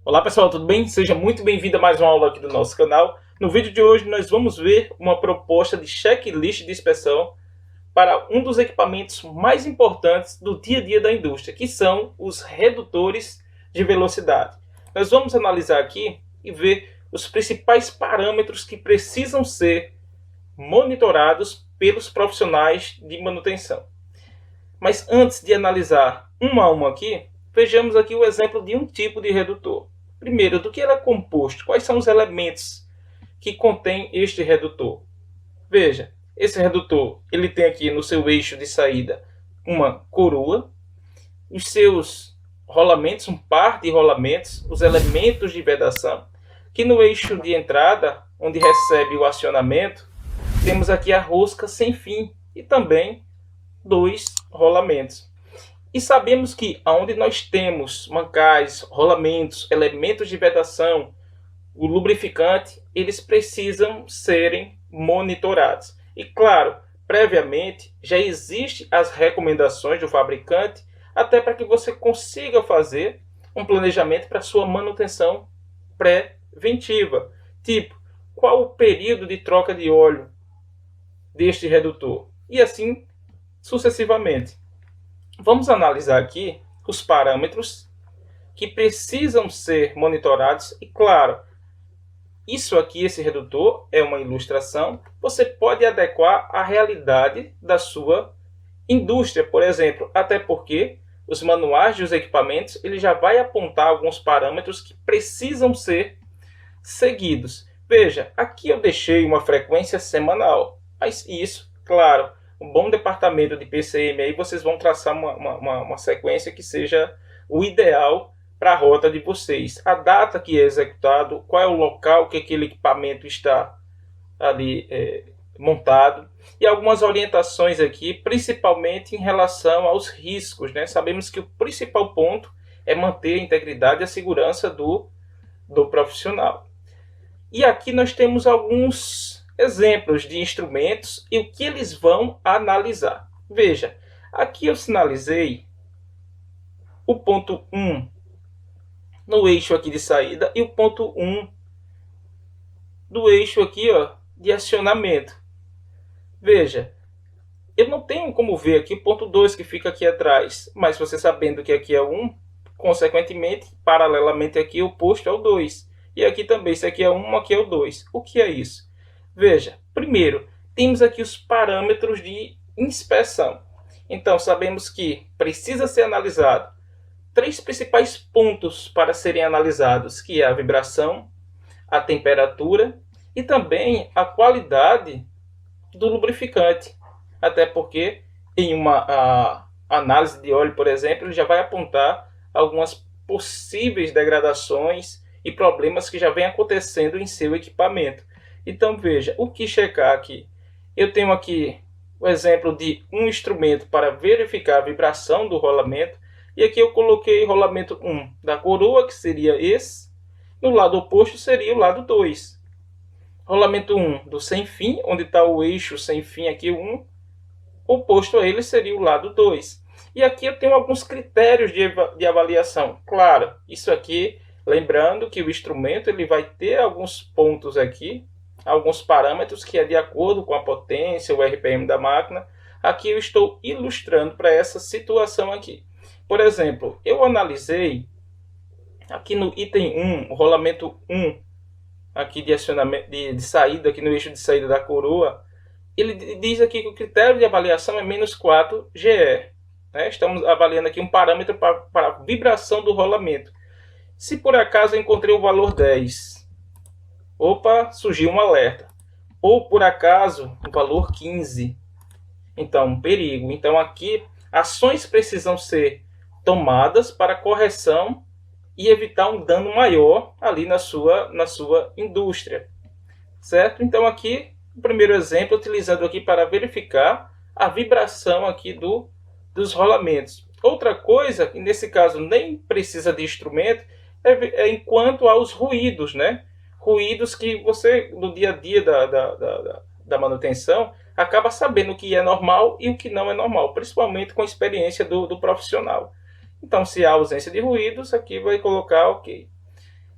Olá pessoal, tudo bem? Seja muito bem-vindo a mais uma aula aqui do nosso canal. No vídeo de hoje nós vamos ver uma proposta de checklist de inspeção para um dos equipamentos mais importantes do dia a dia da indústria, que são os redutores de velocidade. Nós vamos analisar aqui e ver os principais parâmetros que precisam ser monitorados pelos profissionais de manutenção. Mas antes de analisar um a um aqui, vejamos aqui o exemplo de um tipo de redutor. Primeiro, do que ele é composto? Quais são os elementos que contém este redutor? Veja, esse redutor ele tem aqui no seu eixo de saída uma coroa, os seus rolamentos, um par de rolamentos, os elementos de vedação, que no eixo de entrada, onde recebe o acionamento, temos aqui a rosca sem fim e também dois rolamentos. E sabemos que onde nós temos mancais, rolamentos, elementos de vedação, o lubrificante, eles precisam serem monitorados. E claro, previamente já existem as recomendações do fabricante, até para que você consiga fazer um planejamento para sua manutenção preventiva. Tipo, qual o período de troca de óleo deste redutor? E assim sucessivamente. Vamos analisar aqui os parâmetros que precisam ser monitorados e, claro, isso aqui, esse redutor, é uma ilustração. Você pode adequar à realidade da sua indústria, por exemplo, até porque os manuais dos equipamentos ele já vai apontar alguns parâmetros que precisam ser seguidos. Veja, aqui eu deixei uma frequência semanal, mas isso, claro, um bom departamento de PCM aí, vocês vão traçar uma sequência que seja o ideal para a rota de vocês. A data que é executado, qual é o local que aquele equipamento está ali montado, e algumas orientações aqui, principalmente em relação aos riscos, né? Sabemos que o principal ponto é manter a integridade e a segurança do profissional. E aqui nós temos alguns exemplos de instrumentos e o que eles vão analisar. Veja, aqui eu sinalizei o ponto 1 no eixo aqui de saída e o ponto 1 do eixo aqui, ó, de acionamento. Veja, eu não tenho como ver aqui o ponto 2 que fica aqui atrás, mas você sabendo que aqui é 1, consequentemente, paralelamente aqui, o oposto é o 2. E aqui também, se aqui é 1, aqui é o 2. O que é isso? Veja, primeiro, temos aqui os parâmetros de inspeção. Então, sabemos que precisa ser analisado 3 principais pontos para serem analisados, que é a vibração, a temperatura e também a qualidade do lubrificante. Até porque em uma análise de óleo, por exemplo, ele já vai apontar algumas possíveis degradações e problemas que já vem acontecendo em seu equipamento. Então veja, o que checar aqui? Eu tenho aqui o exemplo de um instrumento para verificar a vibração do rolamento. E aqui eu coloquei rolamento 1 da coroa, que seria esse. No lado oposto seria o lado 2. Rolamento 1 do sem fim, onde está o eixo sem fim aqui 1. Oposto a ele seria o lado 2. E aqui eu tenho alguns critérios de avaliação. Claro, isso aqui, lembrando que o instrumento ele vai ter alguns pontos aqui, alguns parâmetros que é de acordo com a potência, o RPM da máquina. Aqui eu estou ilustrando para essa situação aqui. Por exemplo, eu analisei aqui no item 1, o rolamento 1, aqui de acionamento de saída, aqui no eixo de saída da coroa, ele diz aqui que o critério de avaliação é menos 4 GE. Né? Estamos avaliando aqui um parâmetro para a vibração do rolamento. Se por acaso eu encontrei o valor 10, opa, surgiu um alerta. Ou por acaso o valor 15, então um perigo. Então aqui ações precisam ser tomadas para correção e evitar um dano maior ali na sua indústria, certo? Então aqui o primeiro exemplo utilizando aqui para verificar a vibração aqui dos rolamentos. Outra coisa, que nesse caso nem precisa de instrumento, é enquanto aos ruídos, né? Ruídos que você no dia a dia da manutenção acaba sabendo o que é normal e o que não é normal, principalmente com a experiência do profissional. Então, se há ausência de ruídos, aqui vai colocar OK.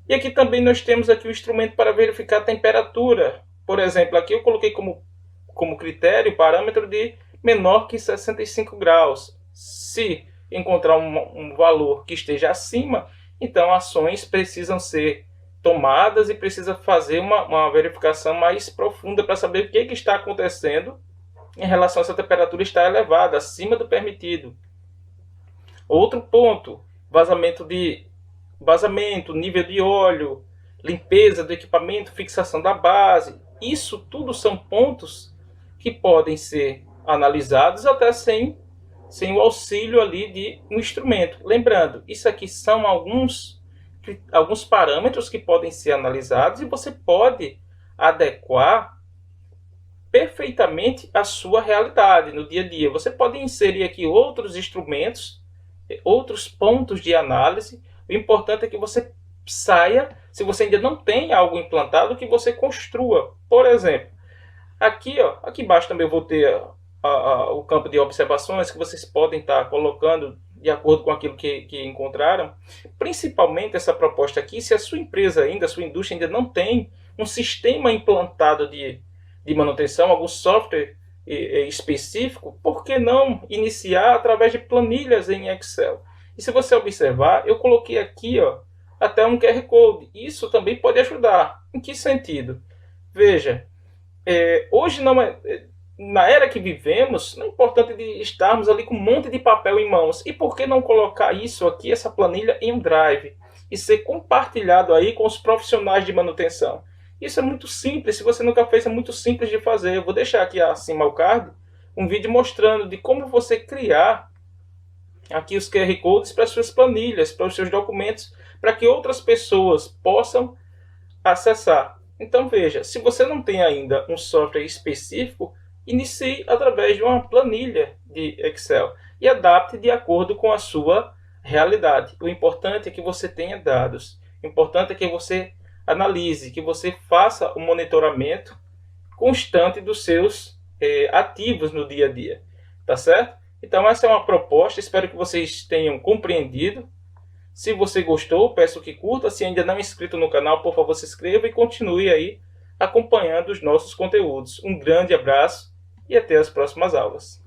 E aqui também nós temos aqui o instrumento para verificar a temperatura. Por exemplo, aqui eu coloquei como critério, parâmetro de menor que 65 graus. Se encontrar um valor que esteja acima, então ações precisam ser tomadas e precisa fazer uma verificação mais profunda para saber o que está acontecendo em relação a essa temperatura estar elevada, acima do permitido. Outro ponto, vazamento, nível de óleo, limpeza do equipamento, fixação da base. Isso tudo são pontos que podem ser analisados até sem o auxílio ali de um instrumento. Lembrando, isso aqui são alguns parâmetros que podem ser analisados e você pode adequar perfeitamente a sua realidade no dia a dia. Você pode inserir aqui outros instrumentos, outros pontos de análise. O importante é que você saia, se você ainda não tem algo implantado, que você construa. Por exemplo, aqui embaixo também eu vou ter o campo de observações que vocês podem estar colocando de acordo com aquilo que encontraram. Principalmente essa proposta aqui, se a sua empresa ainda, a sua indústria ainda não tem um sistema implantado de manutenção, algum software específico, por que não iniciar através de planilhas em Excel? E se você observar, eu coloquei aqui até um QR Code. Isso também pode ajudar. Em que sentido? Veja, hoje não é... Na era que vivemos, não é importante de estarmos ali com um monte de papel em mãos. E por que não colocar isso aqui, essa planilha, em um drive e ser compartilhado aí com os profissionais de manutenção? Isso é muito simples. Se você nunca fez, é muito simples de fazer. Eu vou deixar aqui acima o card um vídeo mostrando de como você criar aqui os QR Codes para as suas planilhas, para os seus documentos, para que outras pessoas possam acessar. Então veja, se você não tem ainda um software específico, inicie através de uma planilha de Excel e adapte de acordo com a sua realidade. O importante é que você tenha dados. O importante é que você analise, que você faça o monitoramento constante dos seus ativos no dia a dia. Tá certo? Então essa é uma proposta, espero que vocês tenham compreendido. Se você gostou, peço que curta. Se ainda não é inscrito no canal, por favor se inscreva e continue aí acompanhando os nossos conteúdos. Um grande abraço e até as próximas aulas.